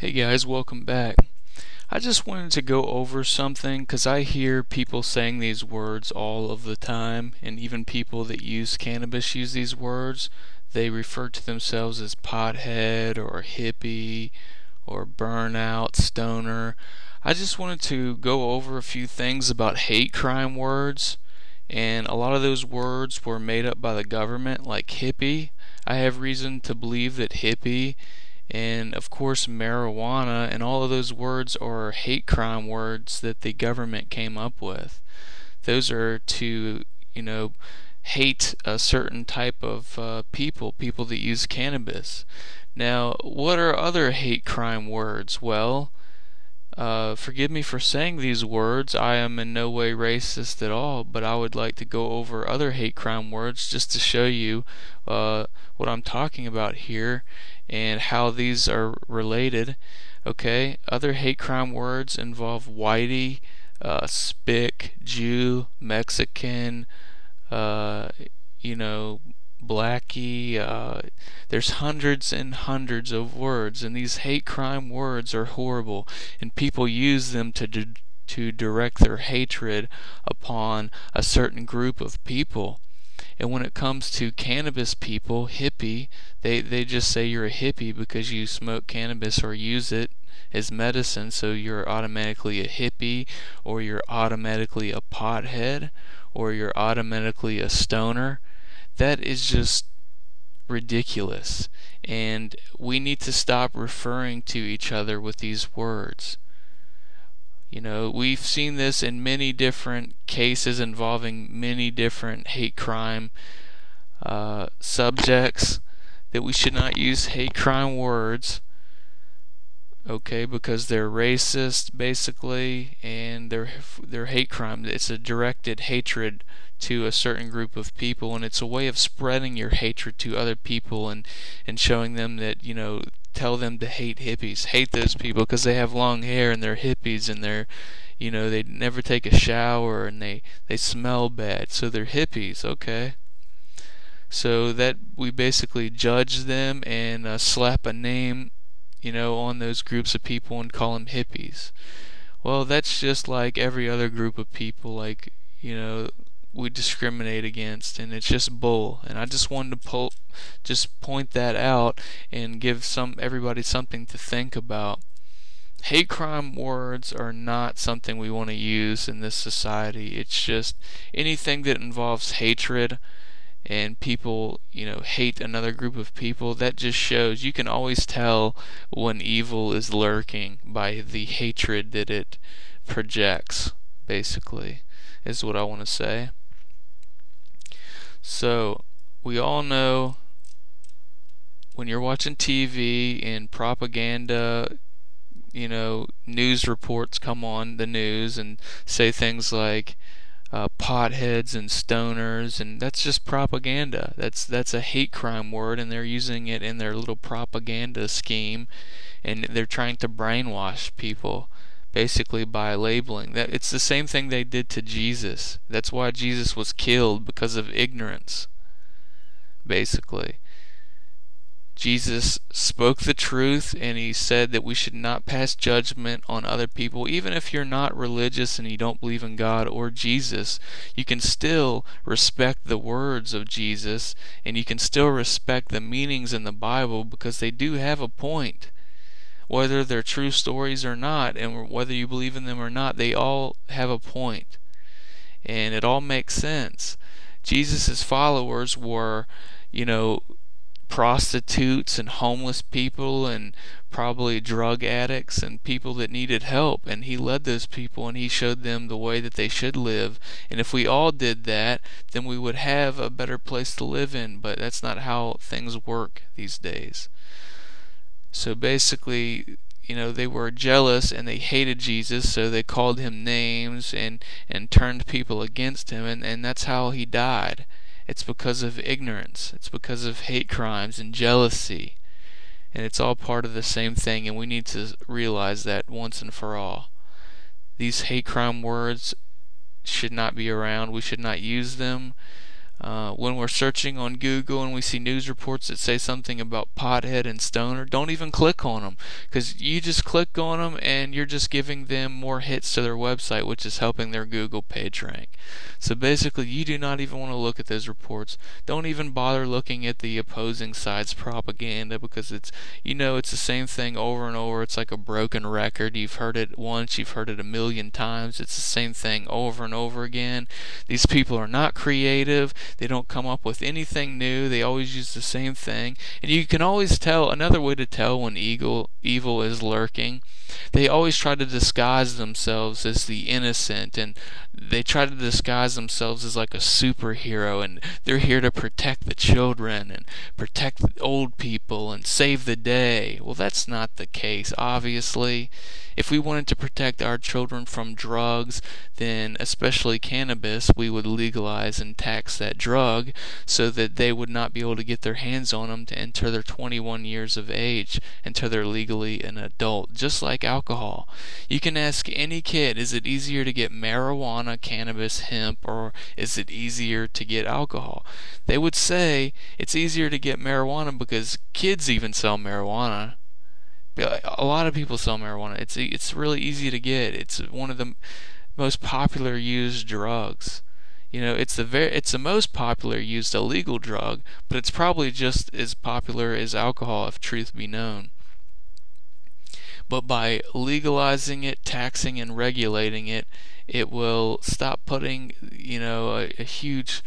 Hey guys, welcome back. I just wanted to go over something because I hear people saying these words all of the time, and even people that use cannabis use these words. They refer to themselves as pothead or hippie or burnout, stoner. I just wanted to go over a few things about hate crime words, and a lot of those words were made up by the government, like hippie. I have reason to believe that hippie and of course marijuana and all of those words are hate crime words that the government came up with. Those are to, you know, hate a certain type of people that use cannabis. Now, what are other hate crime words? Well, forgive me for saying these words. I am in no way racist at all, but I would like to go over other hate crime words just to show you what I'm talking about here and how these are related. Okay, other hate crime words involve whitey, spick, Jew, Mexican, uh, you know, blackie. There's hundreds and hundreds of words, and these hate crime words are horrible, and people use them to direct their hatred upon a certain group of people. And when it comes to cannabis people, hippie, they just say you're a hippie because you smoke cannabis or use it as medicine, so you're automatically a hippie, or you're automatically a pothead, or you're automatically a stoner. That is just ridiculous. And we need to stop referring to each other with these words. We've seen this in many different cases involving many different hate crime subjects, that we should not use hate crime words, okay, because they're racist basically, and they're hate crime. It's a directed hatred to a certain group of people, and it's a way of spreading your hatred to other people and showing them that, tell them to hate hippies. Hate those people because they have long hair and they're hippies, and they never take a shower, and they smell bad, so they're hippies, okay? So that we basically judge them and slap a name, on those groups of people and call them hippies. Well, that's just like every other group of people, like, we discriminate against, and it's just bull. And I just wanted to just point that out and give everybody something to think about. Hate crime words are not something we want to use in this society. It's just anything that involves hatred and people, hate another group of people. That just shows, you can always tell when evil is lurking by the hatred that it projects, basically, is what I want to say. So, we all know when you're watching TV and propaganda, news reports come on the news and say things like potheads and stoners, and that's just propaganda. That's a hate crime word, and they're using it in their little propaganda scheme, and they're trying to brainwash people basically by labeling that. It's the same thing they did to Jesus. That's why Jesus was killed, because of ignorance, basically. Jesus spoke the truth, and he said that we should not pass judgment on other people. Even if you're not religious and you don't believe in God or Jesus, you can still respect the words of Jesus, and you can still respect the meanings in the Bible, because they do have a point. Whether they're true stories or not, and whether you believe in them or not, they all have a point, and it all makes sense. Jesus' followers were, prostitutes and homeless people and probably drug addicts and people that needed help, and he led those people and he showed them the way that they should live. And if we all did that, then we would have a better place to live in, but that's not how things work these days. So basically, they were jealous and they hated Jesus, so they called him names and turned people against him, and that's how he died. It's because of ignorance. It's because of hate crimes and jealousy. And it's all part of the same thing, and we need to realize that once and for all. These hate crime words should not be around. We should not use them. When we're searching on Google and we see news reports that say something about pothead and stoner, don't even click on them, because you just click on them and you're just giving them more hits to their website, which is helping their Google page rank. So basically, you do not even want to look at those reports. Don't even bother looking at the opposing side's propaganda, because it's the same thing over and over. It's like a broken record. You've heard it once, you've heard it a million times. It's the same thing over and over again. These people are not creative. They don't come up with anything new. They always use the same thing. And you can always tell, another way to tell when evil is lurking, they always try to disguise themselves as the innocent, and they try to disguise themselves as like a superhero, and they're here to protect the children and protect the old people and save the day. Well, that's not the case, obviously. If we wanted to protect our children from drugs, then especially cannabis, we would legalize and tax that drug so that they would not be able to get their hands on them until they're 21 years of age, until they're legally an adult, just like alcohol. You can ask any kid, is it easier to get marijuana, cannabis, hemp, or is it easier to get alcohol? They would say it's easier to get marijuana because kids even sell marijuana. A lot of people sell marijuana. It's really easy to get. It's one of the most popular used drugs. It's the most popular used illegal drug, but it's probably just as popular as alcohol, if truth be known. But by legalizing it, taxing and regulating it, it will stop putting, a huge,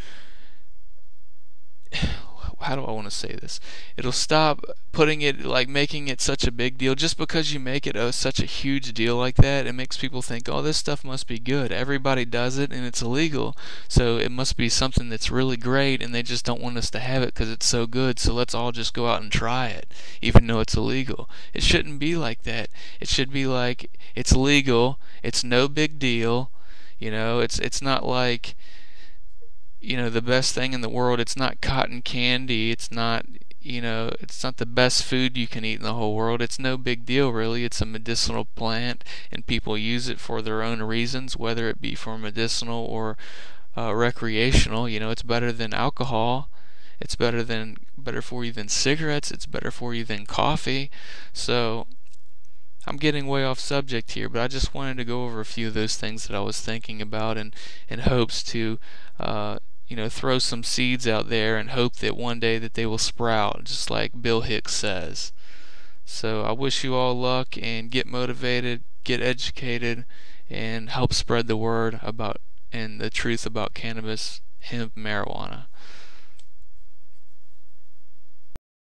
how do I want to say this? It'll stop putting it, like making it such a big deal. Just because you make it such a huge deal like that, it makes people think, oh, this stuff must be good. Everybody does it and it's illegal, so it must be something that's really great, and they just don't want us to have it because it's so good, so let's all just go out and try it, even though it's illegal. It shouldn't be like that. It should be like, it's legal, it's no big deal. It's not like, the best thing in the world. It's not cotton candy. It's not the best food you can eat in the whole world. It's no big deal, really. It's a medicinal plant, and people use it for their own reasons, whether it be for medicinal or recreational. It's better than alcohol. It's better for you than cigarettes. It's better for you than coffee. So I'm getting way off subject here, but I just wanted to go over a few of those things that I was thinking about, in hopes to throw some seeds out there and hope that one day that they will sprout, just like Bill Hicks says. So I wish you all luck, and get motivated, get educated, and help spread the word about and the truth about cannabis, hemp, marijuana.